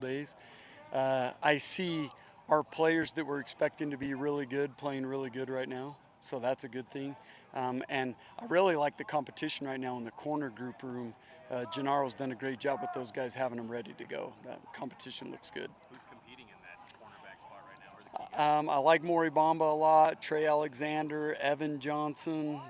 days. I see our players that we're expecting to be really good playing really good right now, so that's a good thing. And I really like the competition right now in the corner group room. Gennaro's done a great job with those guys having them ready to go. That competition looks good. Who's competing in that cornerback spot right now? Or the key guys? I like Maury Bamba a lot, Trey Alexander, Evan Johnson,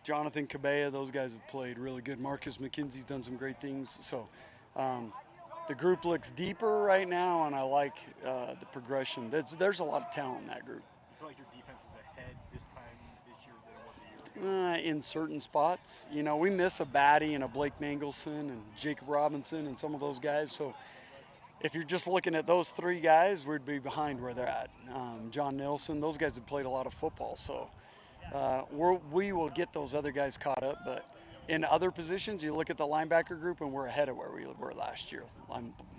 Jonathan Cabea. Those guys have played really good. Marcus McKenzie's done some great things. So um, the group looks deeper right now, and I like the progression. There's a lot of talent in that group. You feel like your defense is ahead this time this year than it was a year ago? In certain spots. We miss a Batty and a Blake Mangelson and Jacob Robinson and some of those guys. So if you're just looking at those three guys, we'd be behind where they're at. John Nelson, those guys have played a lot of football. So we will get those other guys caught up. But in other positions, you look at the linebacker group, and we're ahead of where we were last year.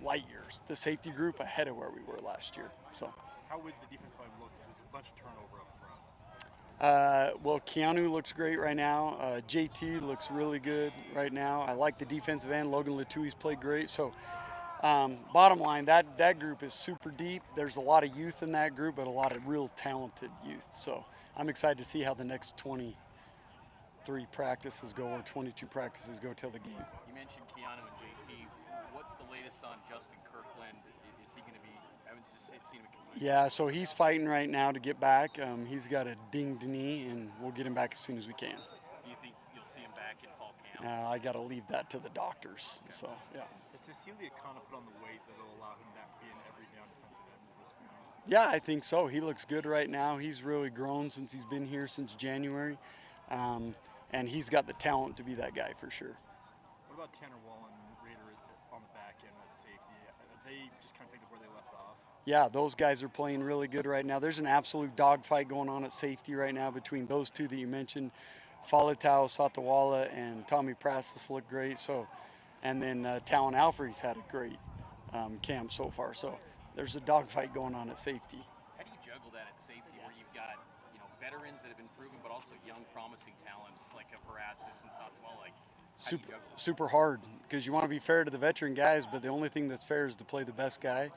Light years. The safety group ahead of where we were last year. So. How was the defensive line look? There's a bunch of turnover up front. Well, Keanu looks great right now. JT looks really good right now. I like the defensive end. Logan Latui's played great. So, bottom line, that group is super deep. There's a lot of youth in that group, but a lot of real talented youth. So, I'm excited to see how the next 23 practices go, or 22 practices go till the game. You mentioned Keanu and JT. What's the latest on Justin Kirkland? Is he going to be? I haven't just seen him. Yeah, so he's fighting right now to get back. He's got a dinged knee, and we'll get him back as soon as we can. Do you think you'll see him back in fall camp? I got to leave that to the doctors. So, yeah. Has Cecilia kind of put on the weight that will allow him to be an every down defensive end at this point? Yeah, I think so. He looks good right now. He's really grown since he's been here since January, and he's got the talent to be that guy for sure. What about Tanner Wallen and Raider on the back end at safety? They just kind of picked up where they left off. Yeah, those guys are playing really good right now. There's an absolute dogfight going on at safety right now between those two that you mentioned. Falatau Satawala and Tommy Prasis look great. So, and then Talon Alfrey's had a great camp so far. So there's a dogfight going on at safety. How do you juggle that at safety, where you've got veterans that have been proven, but also young, promising talents like a Parasis and Satawala? Super hard, because you want to be fair to the veteran guys, but the only thing that's fair is to play the best guy.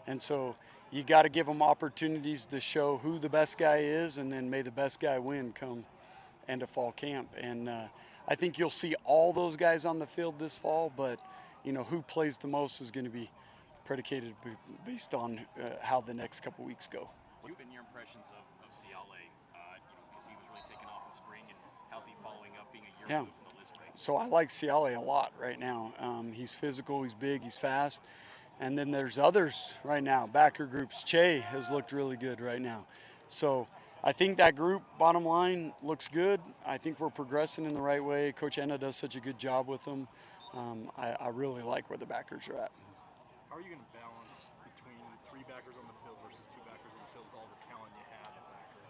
And so you got to give them opportunities to show who the best guy is, and then may the best guy win come end of fall camp. And I think you'll see all those guys on the field this fall, but who plays the most is going to be predicated based on how the next couple weeks go. What's been your impressions of Ciale? Because he was really taking off in spring, and how's he following up being a year removed from the list break? So I like Ciale a lot right now. He's physical, he's big, he's fast. And then there's others right now, backer groups. Che has looked really good right now. So I think that group, bottom line, looks good. I think we're progressing in the right way. Coach Enna does such a good job with them. I really like where the backers are at. How are you going to balance between 3 backers on the field versus 2 backers on the field with all the talent you have at backer?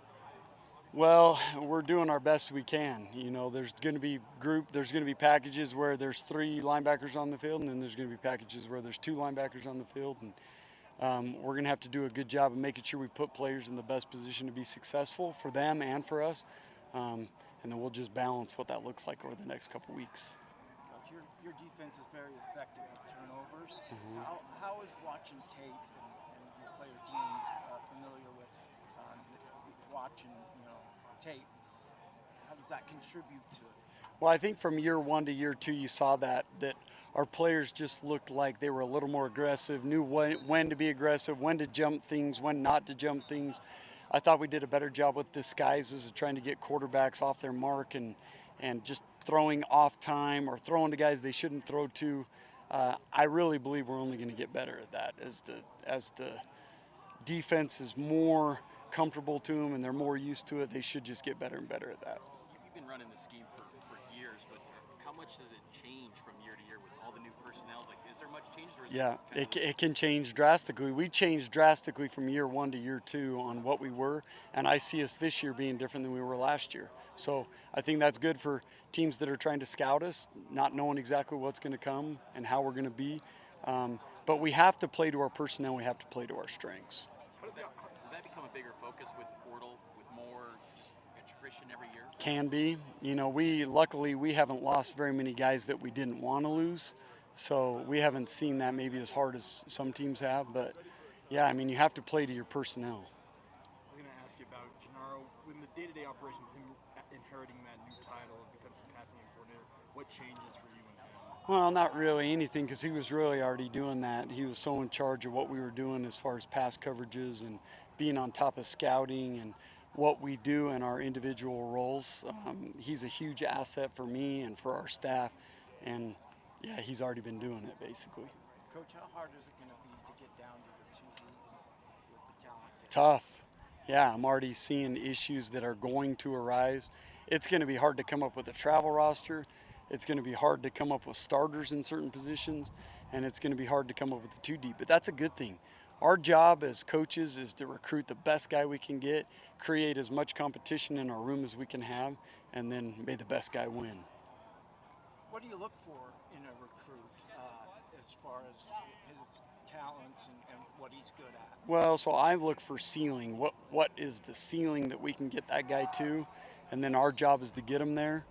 Well, we're doing our best we can. There's going to be packages where there's 3 linebackers on the field, and then there's going to be packages where there's 2 linebackers on the field. And we're going to have to do a good job of making sure we put players in the best position to be successful for them and for us. And then we'll just balance what that looks like over the next couple weeks. Coach, your defense is very effective with turnovers. Mm-hmm. How is watching tape and your players being familiar with watching tape? How does that contribute to it? Well, I think from year 1 to year 2, you saw that our players just looked like they were a little more aggressive, knew when to be aggressive, when to jump things, when not to jump things. I thought we did a better job with disguises of trying to get quarterbacks off their mark and just throwing off time or throwing to guys they shouldn't throw to. I really believe we're only going to get better at that as the defense is more comfortable to them and they're more used to it. They should just get better and better at that. You've been running the scheme for years, but how much does it change from year to year with all the new personnel? Like, is there much change? Or is it can change drastically. We changed drastically from year 1 to year 2 on what we were, and I see us this year being different than we were last year. So I think that's good for teams that are trying to scout us, not knowing exactly what's going to come and how we're going to be. But we have to play to our personnel. We have to play to our strengths. Does that become a bigger focus with portal, with more just attrition every year? Can be. We luckily we haven't lost very many guys that we didn't want to lose. So we haven't seen that maybe as hard as some teams have. But, yeah, I mean, you have to play to your personnel. I was going to ask you about Gennaro. In the day-to-day operation of him inheriting that new title of defensive passing game coordinator, what changes for you and him? Well, not really anything, because he was really already doing that. He was so in charge of what we were doing as far as pass coverages and being on top of scouting and what we do in our individual roles. He's a huge asset for me and for our staff. And, yeah, he's already been doing it, basically. Coach, how hard is it going to be to get down to the 2 deep with the talent? Tough. Yeah, I'm already seeing issues that are going to arise. It's going to be hard to come up with a travel roster. It's going to be hard to come up with starters in certain positions, and it's going to be hard to come up with the 2 deep. But that's a good thing. Our job as coaches is to recruit the best guy we can get, create as much competition in our room as we can have, and then may the best guy win. What do you look for in a recruit as far as his talents and what he's good at? Well, so I look for ceiling. What is the ceiling that we can get that guy to? And then our job is to get him there.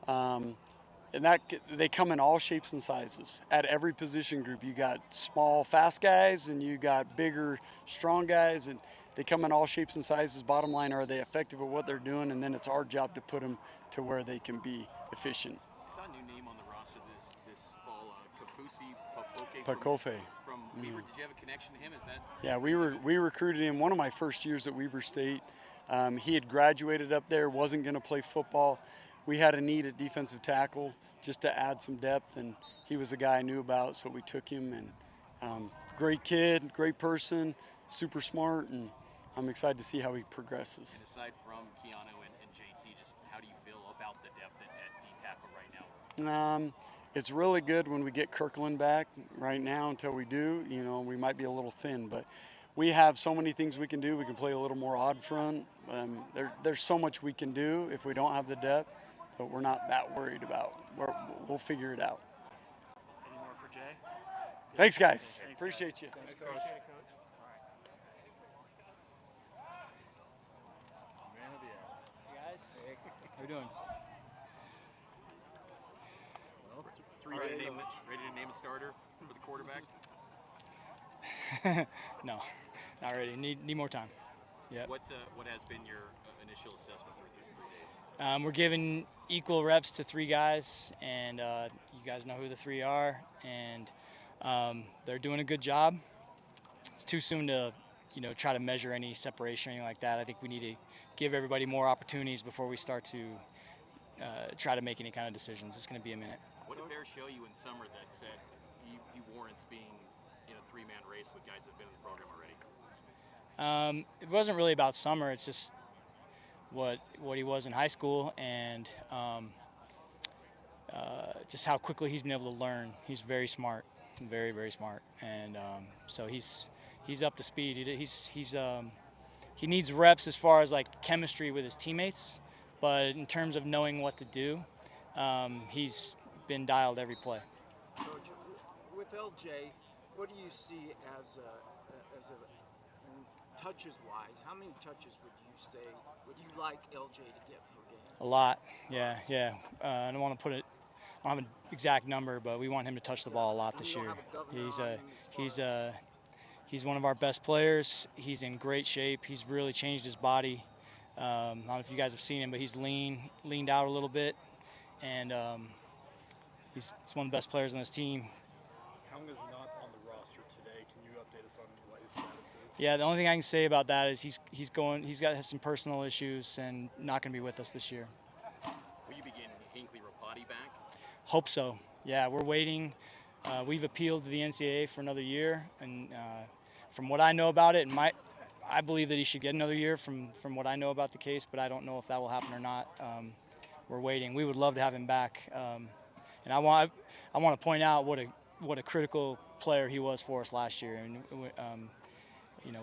And that they come in all shapes and sizes. At every position group, you got small, fast guys, and you got bigger, strong guys, and they come in all shapes and sizes. Bottom line, are they effective at what they're doing? And then it's our job to put them to where they can be efficient. I saw a new name on the roster this fall, Kafusi Pakofe. from Weber. Did you have a connection to him? Is that? Yeah, we recruited him one of my first years at Weber State. He had graduated up there, wasn't going to play football. We had a need at defensive tackle just to add some depth, and he was a guy I knew about, so we took him. And great kid, great person, super smart, and I'm excited to see how he progresses. And aside from Keanu and JT, just how do you feel about the depth at D tackle right now? It's really good when we get Kirkland back. Right now, until we do, we might be a little thin, but we have so many things we can do. We can play a little more odd front. There's so much we can do if we don't have the depth, but we're not that worried about. We'll figure it out. Any more for Jay? Thanks, guys. Appreciate you. Thanks, Coach. Man of the hour. Hey guys, how you doing? Well, 3 Ready days. to name a starter for the quarterback? No, not ready. Need more time. Yeah. What has been your initial assessment through 3 days? We're giving equal reps to 3 guys, and you guys know who the 3 are, and they're doing a good job. It's too soon to, try to measure any separation or anything like that. I think we need to give everybody more opportunities before we start to try to make any kind of decisions. It's going to be a minute. What did Bear show you in summer that said he warrants being in a 3-man race with guys that have been in the program already? It wasn't really about summer. It's just what he was in high school, and just how quickly he's been able to learn. He's very smart, very, very smart, and so he's up to speed. He needs reps as far as like chemistry with his teammates, but in terms of knowing what to do, he's been dialed every play. Coach, with LJ, what do you see as touches wise? How many touches would you like LJ to get per game? A lot, yeah. I don't want to I don't have an exact number, but we want him to touch the ball a lot this year. He's one of our best players. He's in great shape. He's really changed his body. I don't know if you guys have seen him, but he's leaned out a little bit, and he's one of the best players on this team. Hung is not on the roster today. Can you update us on what his status is? Yeah, the only thing I can say about that is has some personal issues and not going to be with us this year. Will you begin Hinckley Rapati back? Hope so. Yeah, we're waiting. We've appealed to the NCAA for another year, and from what I know about it, I believe that he should get another year from what I know about the case, but I don't know if that will happen or not. We're waiting. We would love to have him back, and I want to point out what a critical player he was for us last year. And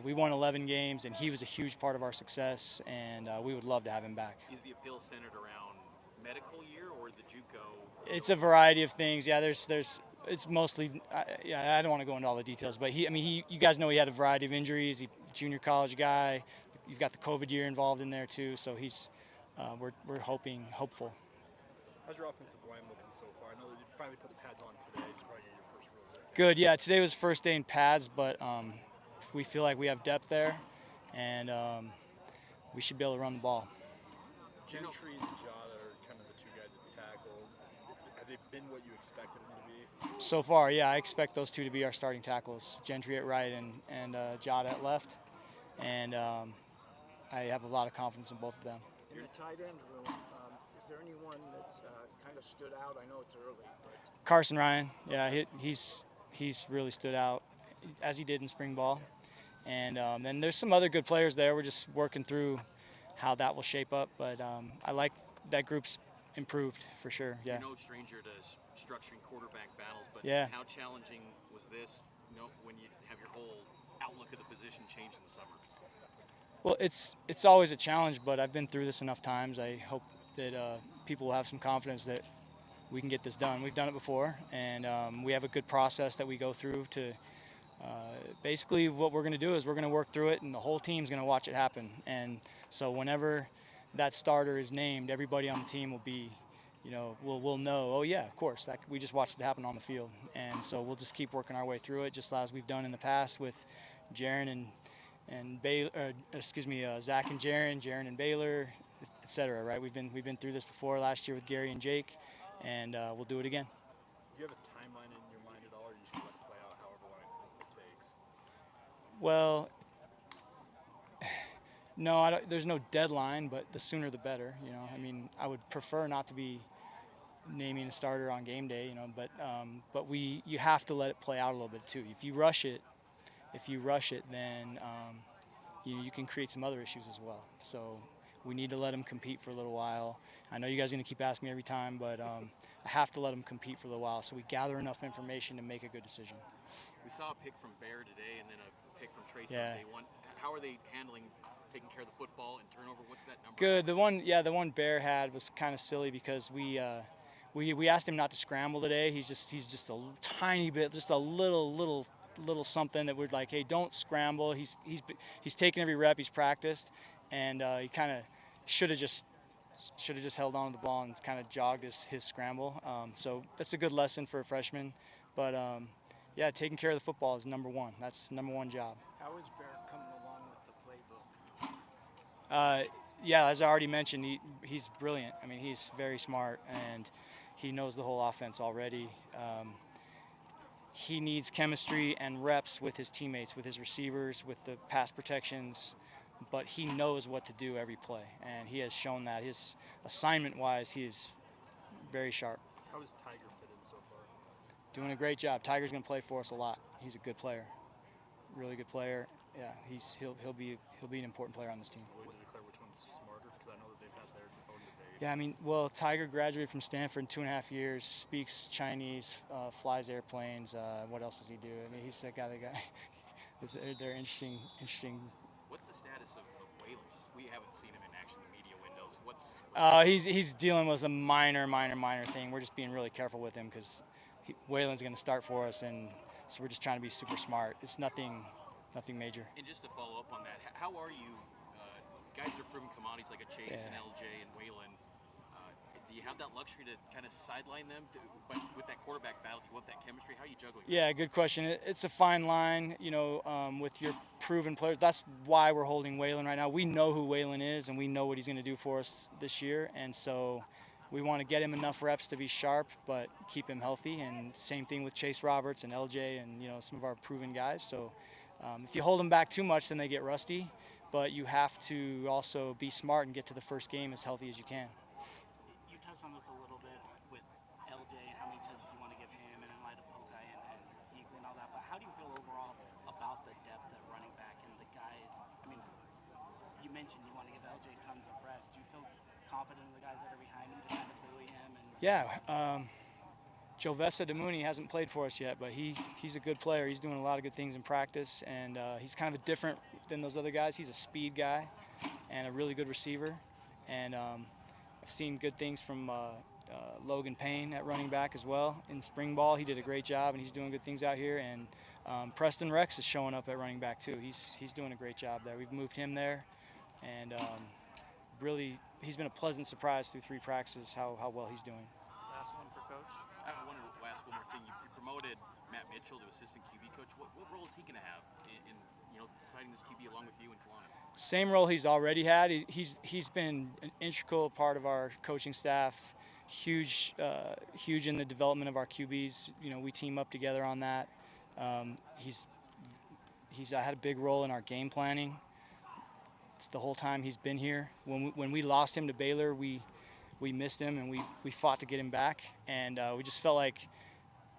we won 11 games, and he was a huge part of our success, and we would love to have him back. Is the appeal centered around medical year or the JUCO? It's a variety of things. Yeah, it's mostly. I don't want to go into all the details, but you guys know he had a variety of injuries. He's a junior college guy. You've got the COVID year involved in there too, so we're hopeful. How's your offensive line looking so far? I know that you finally put the pads on today, so probably your Good, yeah. Today was first day in pads, but we feel like we have depth there, and we should be able to run the ball. Gentry and Jada are kind of the two guys at tackle. Have they been what you expected them to be? So far, yeah, I expect those two to be our starting tackles, Gentry at right and Jada at left, and I have a lot of confidence in both of them. In the tight end room, is there anyone that's kind of stood out? I know it's early, but Carson Ryan, yeah, he's really stood out, as he did in spring ball. And then there's some other good players there. We're just working through how that will shape up. But I like that group's improved for sure, yeah. You're no stranger to structuring quarterback battles, but yeah. How challenging was this when you have your whole outlook of the position change in the summer? Well, it's always a challenge, but I've been through this enough times. I hope that people will have some confidence that we can get this done. We've done it before, and we have a good process that we go through to basically what we're going to do is we're going to work through it, and the whole team's going to watch it happen. And so whenever that starter is named, everybody on the team will be, we'll know, oh yeah, of course, that we just watched it happen on the field. And so we'll just keep working our way through it, just as we've done in the past with Jaron and Zach and Jaron and Baylor, et cetera, right? We've been through this before last year with Gary and Jake, and we'll do it again. Do you have a timeline in your mind at all, or you just let it play out however long it takes? Well, no, there's no deadline, but the sooner the better. I mean, I would prefer not to be naming a starter on game day, but you have to let it play out a little bit too. If you rush it, then you can create some other issues as well. So we need to let them compete for a little while. I know you guys are going to keep asking me every time, but I have to let them compete for a little while so we gather enough information to make a good decision. We saw a pick from Bear today and then a pick from Trace on Yeah. day one. How are they handling taking care of the football and turnover? What's that number? Good. The one Bear had was kind of silly because we asked him not to scramble today. He's just a tiny bit, just a little something that we're like, hey, don't scramble. He's taken every rep, he's practiced, and he kind of should have just held on to the ball and kind of jogged his scramble. So that's a good lesson for a freshman. But yeah, taking care of the football is number one. That's number one job. how is Bear coming along with the playbook? Yeah, as I already mentioned, he's brilliant. I mean, he's very smart, and he knows the whole offense already. He needs chemistry and reps with his teammates, with his receivers, with the pass protections, but he knows what to do every play, and he has shown that. His assignment-wise, he is very sharp. How does Tiger fit in so far? Doing a great job. Tiger's going to play for us a lot. He's a good player, really good player. Yeah, he'll be an important player on this team. Will you declare which one's smarter? Because I know that they've had their own debate. Yeah, I mean, well, Tiger graduated from Stanford in 2.5 years, speaks Chinese, flies airplanes. What else does he do? I mean, he's that guy. They're interesting. What's the status of Whalers? We haven't seen him in action in the media windows. He's dealing with a minor thing. We're just being really careful with him because Waylon's going to start for us, and so we're just trying to be super smart. It's nothing major. And just to follow up on that, how are you, guys that are proven commodities like a Chase and LJ and Waylon, do you have that luxury to kind of sideline them? But with that quarterback battle, do you want that chemistry? How are you juggling that? Yeah, good question. It's a fine line, with your proven players. That's why we're holding Waylon right now. We know who Waylon is, and we know what he's going to do for us this year. And so we want to get him enough reps to be sharp, but keep him healthy. And same thing with Chase Roberts and LJ and, some of our proven guys. So if you hold them back too much, then they get rusty. But you have to also be smart and get to the first game as healthy as you can. You touched on this a little bit with LJ and how many touches you want to give him, and in light of Pokai and Eagley and all that. But how do you feel overall about the depth at running back and the guys? I mean, you mentioned you want to give LJ tons of reps. Do you feel confident in the guys that are behind him to kind of buoy him? Yeah. Jovessa Demuni hasn't played for us yet, but he's a good player. He's doing a lot of good things in practice, and he's kind of different than those other guys. He's a speed guy and a really good receiver. And I've seen good things from Logan Payne at running back as well. In spring ball, he did a great job, and he's doing good things out here. And Preston Rex is showing up at running back too. He's doing a great job there. We've moved him there, and really he's been a pleasant surprise through 3 practices how well he's doing. Last one for Coach. I want to ask one more thing. You promoted Matt Mitchell, the assistant QB coach. What role is he going to have in deciding this QB along with you and Kalani? Same role he's already had. He's been an integral part of our coaching staff. Huge in the development of our QBs. We team up together on that. He's had a big role in our game planning. It's the whole time he's been here. When we lost him to Baylor, we missed him and we fought to get him back. And we just felt like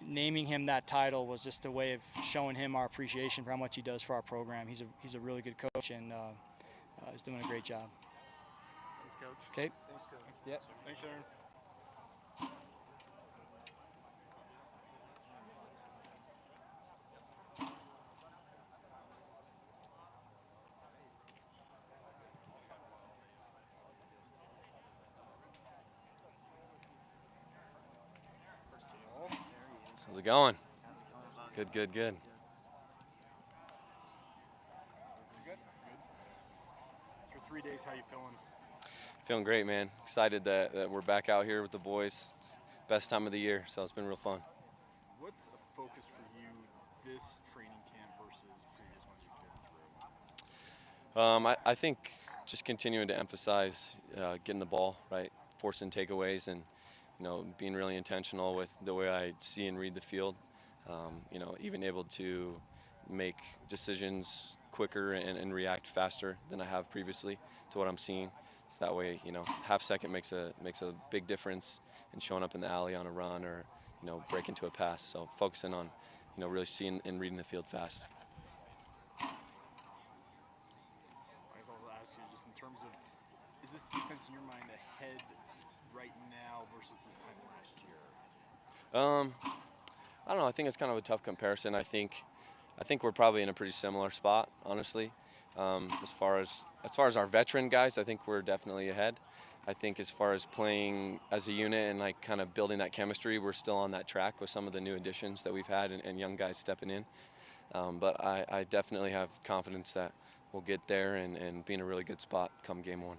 naming him that title was just a way of showing him our appreciation for how much he does for our program. He's a really good coach, and he's doing a great job. Thanks, Coach. Okay. Thanks, Coach. Yep. Thanks, Aaron. How's it going? Good, good, good. Good. After 3 days, how you feeling? Feeling great, man. Excited that we're back out here with the boys. It's best time of the year, so it's been real fun. What's a focus for you this training camp versus previous ones you've been through? I think just continuing to emphasize getting the ball right, forcing takeaways, and being really intentional with the way I see and read the field. Even able to make decisions quicker and react faster than I have previously to what I'm seeing. So that way, half second makes a big difference in showing up in the alley on a run or, break into a pass. So focusing on, really seeing and reading the field fast. I guess I'll ask you just in terms of, is this defense in your mind ahead right now versus this time last year? I don't know. I think it's kind of a tough comparison. I think we're probably in a pretty similar spot, honestly. As far as our veteran guys, I think we're definitely ahead. I think as far as playing as a unit and like kind of building that chemistry, we're still on that track with some of the new additions that we've had and young guys stepping in. But I definitely have confidence that we'll get there and be in a really good spot come game one.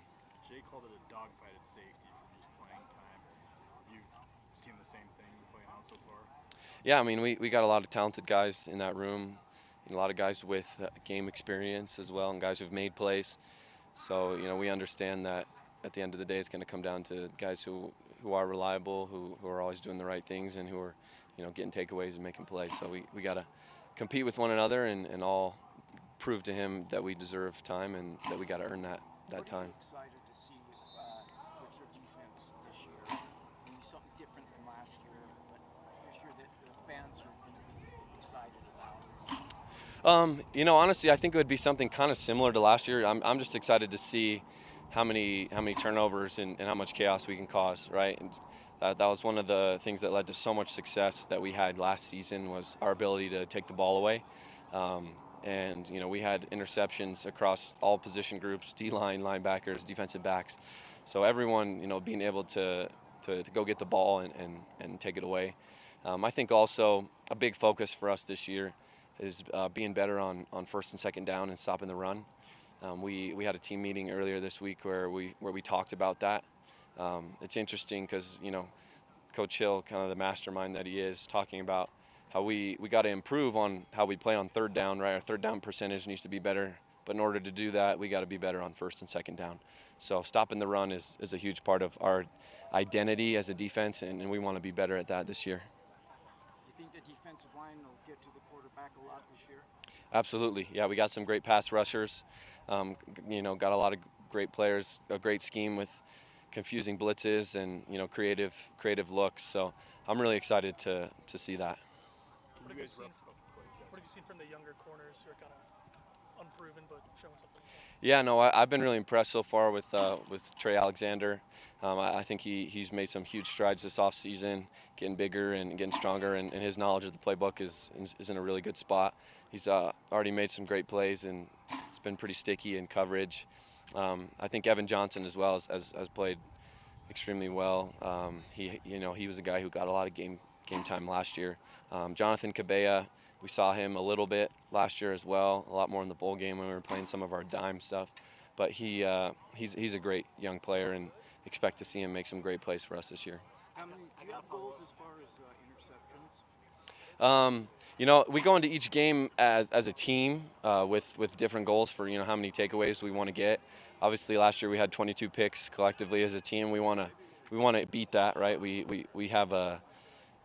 Jay called it a dogfight at safety for just playing time. Have you seen the same thing playing out so far? Yeah, I mean, we got a lot of talented guys in that room, and a lot of guys with game experience as well, and guys who've made plays. So, we understand that at the end of the day, it's going to come down to guys who are reliable, who are always doing the right things, and who are, getting takeaways and making plays. So we got to compete with one another and all prove to him that we deserve time and that we got to earn that time. Excited to see with your defense this year. Maybe something different than last year, but this year that the fans are going to be excited about. Honestly, I think it would be something kind of similar to last year. I'm just excited to see how many turnovers and how much chaos we can cause, right? And that was one of the things that led to so much success that we had last season was our ability to take the ball away. And we had interceptions across all position groups, D-line, linebackers, defensive backs. So everyone, being able to go get the ball and take it away. I think also a big focus for us this year is being better on first and second down and stopping the run. We had a team meeting earlier this week where we talked about that. It's interesting because Coach Hill, kind of the mastermind that he is, talking about how we got to improve on how we play on third down, right? Our third down percentage needs to be better, but in order to do that, we got to be better on first and second down. So stopping the run is a huge part of our identity as a defense, and we want to be better at that this year. You think the defensive line will get to the quarterback a lot this year? Absolutely. Yeah, we got some great pass rushers. Got a lot of great players, a great scheme with confusing blitzes and creative looks. So I'm really excited to see that. What have you seen from the younger corners who are kind of unproven but showing something? Yeah, no, I've been really impressed so far with Trey Alexander. I think he's made some huge strides this offseason, getting bigger and getting stronger, and his knowledge of the playbook is in a really good spot. He's already made some great plays, and it's been pretty sticky in coverage. I think Evan Johnson as well has played extremely well. He was a guy who got a lot of game time last year. Jonathan Cabella, we saw him a little bit last year as well, a lot more in the bowl game when we were playing some of our dime stuff. But he's a great young player, and expect to see him make some great plays for us this year. Do you have goals as far as interceptions? You know, we go into each game as a team with different goals for, you know, how many takeaways we want to get. Obviously, last year we had 22 picks collectively as a team. We want to beat that, right? We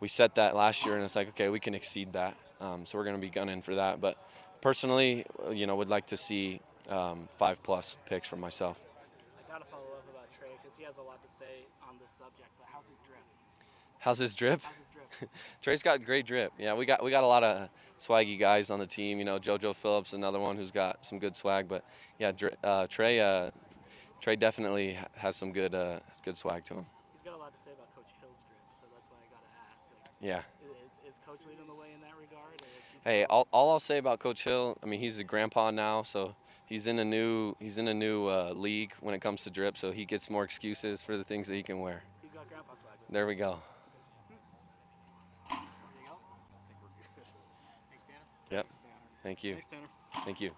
set that last year, and it's like, okay, we can exceed that. So we're going to be gunning for that. But personally, you know, would like to see 5+ picks from myself. I gotta follow up about Trey because he has a lot to say on this subject. But how's his drip? How's his drip? How's his drip? Trey's got great drip. Yeah, we got a lot of swaggy guys on the team. You know, JoJo Phillips, another one who's got some good swag. But yeah, Trey definitely has some good swag to him. He's got a lot to say about Coach Hill's drip, so that's why I gotta ask. Like, Yeah. Is Coach leading the way in that regard? Or is he Hey, still- all I'll say about Coach Hill, I mean, he's a grandpa now, so he's in a new league when it comes to drip. So he gets more excuses for the things that he can wear. He's got grandpa swag. There we go. Anything else? I think we're good. Thanks, Tanner. Yep. Thank you. Thanks, Tanner. Thank you.